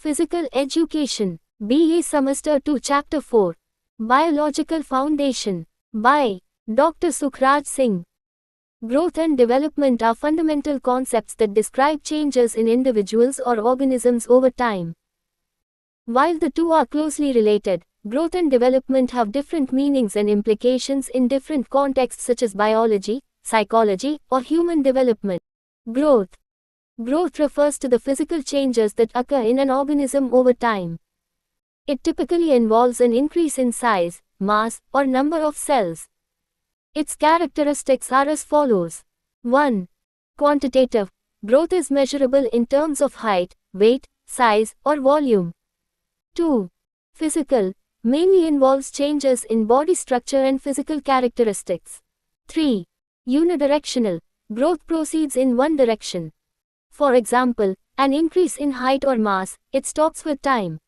Physical Education. BA Semester 2 Chapter 4. Biological Foundation. By Dr. Sukhraj Singh. Growth and development are fundamental concepts that describe changes in individuals or organisms over time. While the two are closely related, growth and development have different meanings and implications in different contexts such as biology, psychology, or human development. Growth. Growth refers to the physical changes that occur in an organism over time. It typically involves an increase in size, mass, or number of cells. Its characteristics are as follows. 1. Quantitative. Growth is measurable in terms of height, weight, size, or volume. 2. Physical. Mainly involves changes in body structure and physical characteristics. 3. Unidirectional. Growth proceeds in one direction. For example, an increase in height or mass, it stops with time.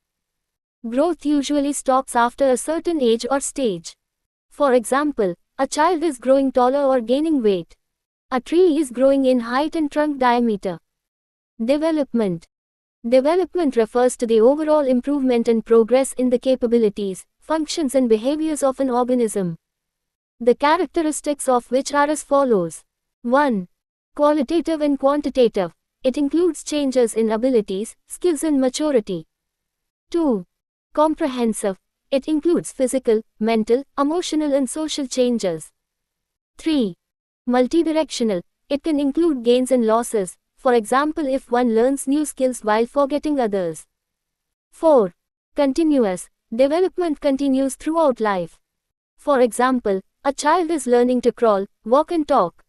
Growth usually stops after a certain age or stage. For example, a child is growing taller or gaining weight. A tree is growing in height and trunk diameter. Development. Development refers to the overall improvement and progress in the capabilities, functions and behaviors of an organism. The characteristics of which are as follows. 1. Qualitative and quantitative. It includes changes in abilities, skills and maturity. 2. Comprehensive. It includes physical, mental, emotional and social changes. 3. Multidirectional. It can include gains and losses, for example if one learns new skills while forgetting others. 4. Continuous. Development continues throughout life. For example, a child is learning to crawl, walk and talk.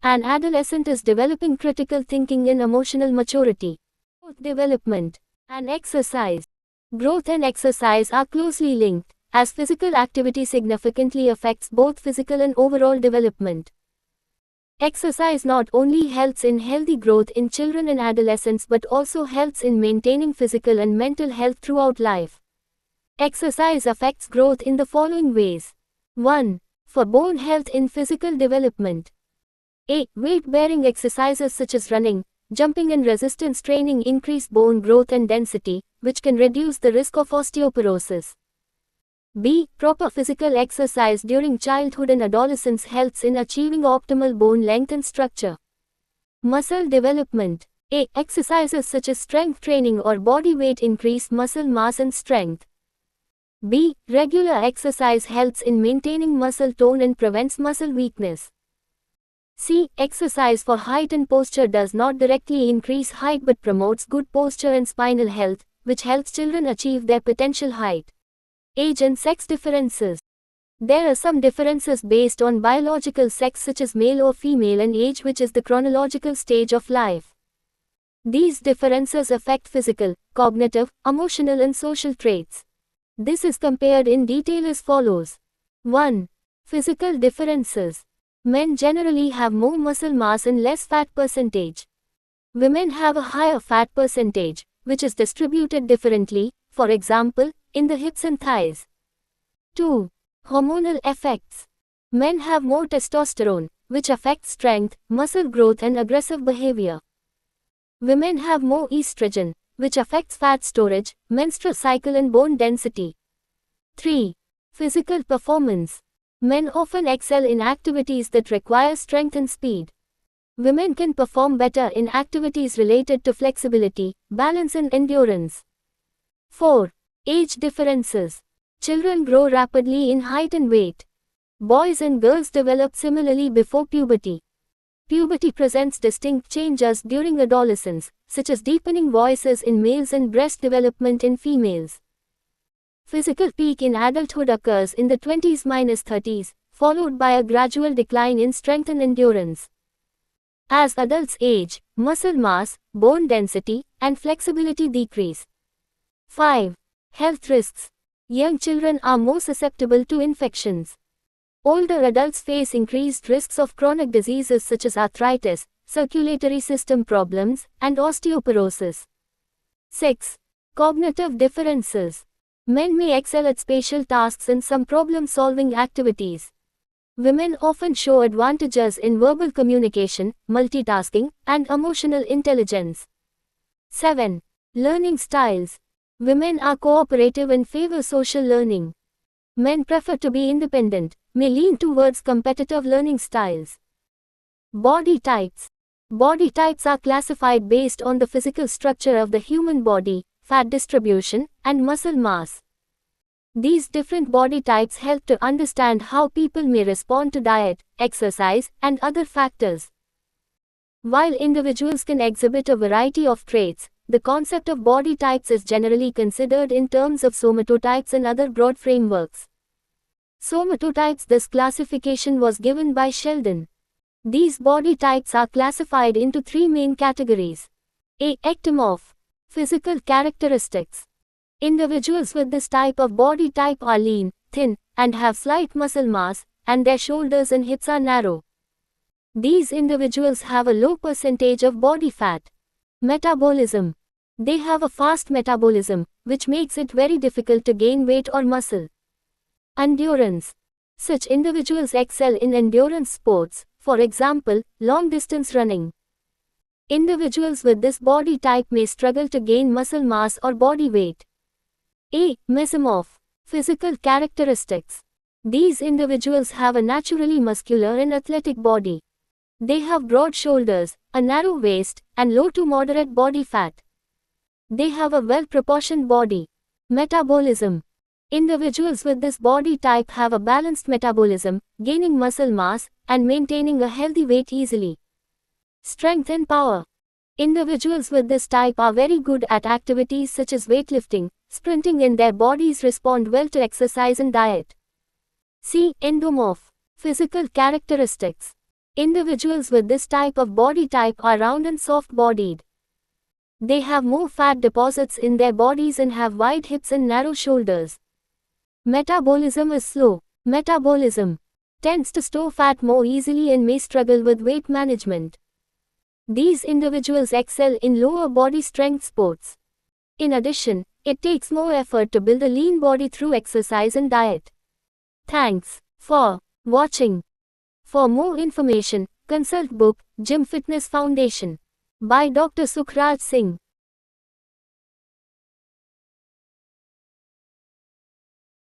An adolescent is developing critical thinking and emotional maturity. Growth development and exercise. Growth and exercise are closely linked, as physical activity significantly affects both physical and overall development. Exercise not only helps in healthy growth in children and adolescents but also helps in maintaining physical and mental health throughout life. Exercise affects growth in the following ways. 1. For bone health in physical development. A. Weight-bearing exercises such as running, jumping and resistance training increase bone growth and density, which can reduce the risk of osteoporosis. B. Proper physical exercise during childhood and adolescence helps in achieving optimal bone length and structure. Muscle development. A. Exercises such as strength training or body weight increase muscle mass and strength. B. Regular exercise helps in maintaining muscle tone and prevents muscle weakness. C. Exercise for height and posture does not directly increase height but promotes good posture and spinal health, which helps children achieve their potential height. Age and sex differences. There are some differences based on biological sex such as male or female and age, which is the chronological stage of life. These differences affect physical, cognitive, emotional and social traits. This is compared in detail as follows. 1. Physical differences. Men generally have more muscle mass and less fat percentage. Women have a higher fat percentage, which is distributed differently, for example, in the hips and thighs. 2. Hormonal effects. Men have more testosterone, which affects strength, muscle growth and aggressive behavior. Women have more estrogen, which affects fat storage, menstrual cycle and bone density. 3. Physical performance. Men often excel in activities that require strength and speed. Women can perform better in activities related to flexibility, balance and endurance. 4. Age differences. Children grow rapidly in height and weight. Boys and girls develop similarly before puberty. Puberty presents distinct changes during adolescence, such as deepening voices in males and breast development in females. Physical peak in adulthood occurs in the 20s-30s, followed by a gradual decline in strength and endurance. As adults age, muscle mass, bone density, and flexibility decrease. 5. Health risks. Young children are more susceptible to infections. Older adults face increased risks of chronic diseases such as arthritis, circulatory system problems, and osteoporosis. 6. Cognitive differences. Men may excel at spatial tasks and some problem-solving activities. Women often show advantages in verbal communication, multitasking, and emotional intelligence. 7. Learning styles. Women are cooperative and favor social learning. Men prefer to be independent, may lean towards competitive learning styles. Body types. Body types are classified based on the physical structure of the human body, fat distribution, and muscle mass. These different body types help to understand how people may respond to diet, exercise, and other factors. While individuals can exhibit a variety of traits, the concept of body types is generally considered in terms of somatotypes and other broad frameworks. Somatotypes. This classification was given by Sheldon. These body types are classified into three main categories. A. Ectomorph. Physical characteristics. Individuals with this type of body type are lean, thin, and have slight muscle mass, and their shoulders and hips are narrow. These individuals have a low percentage of body fat. Metabolism. They have a fast metabolism, which makes it very difficult to gain weight or muscle. Endurance. Such individuals excel in endurance sports, for example, long-distance running. Individuals with this body type may struggle to gain muscle mass or body weight. A. Mesomorph. Physical characteristics. These individuals have a naturally muscular and athletic body. They have broad shoulders, a narrow waist, and low to moderate body fat. They have a well-proportioned body. Metabolism. Individuals with this body type have a balanced metabolism, gaining muscle mass, and maintaining a healthy weight easily. Strength and power. Individuals with this type are very good at activities such as weightlifting, sprinting, and their bodies respond well to exercise and diet. C. Endomorph. Physical characteristics. Individuals with this type of body type are round and soft-bodied. They have more fat deposits in their bodies and have wide hips and narrow shoulders. Metabolism is slow. Metabolism tends to store fat more easily and may struggle with weight management. These individuals excel in lower body strength sports. In addition, it takes more effort to build a lean body through exercise and diet. Thanks for watching. For more information, consult book, Gym Fitness Foundation by Dr. Sukhraj Singh.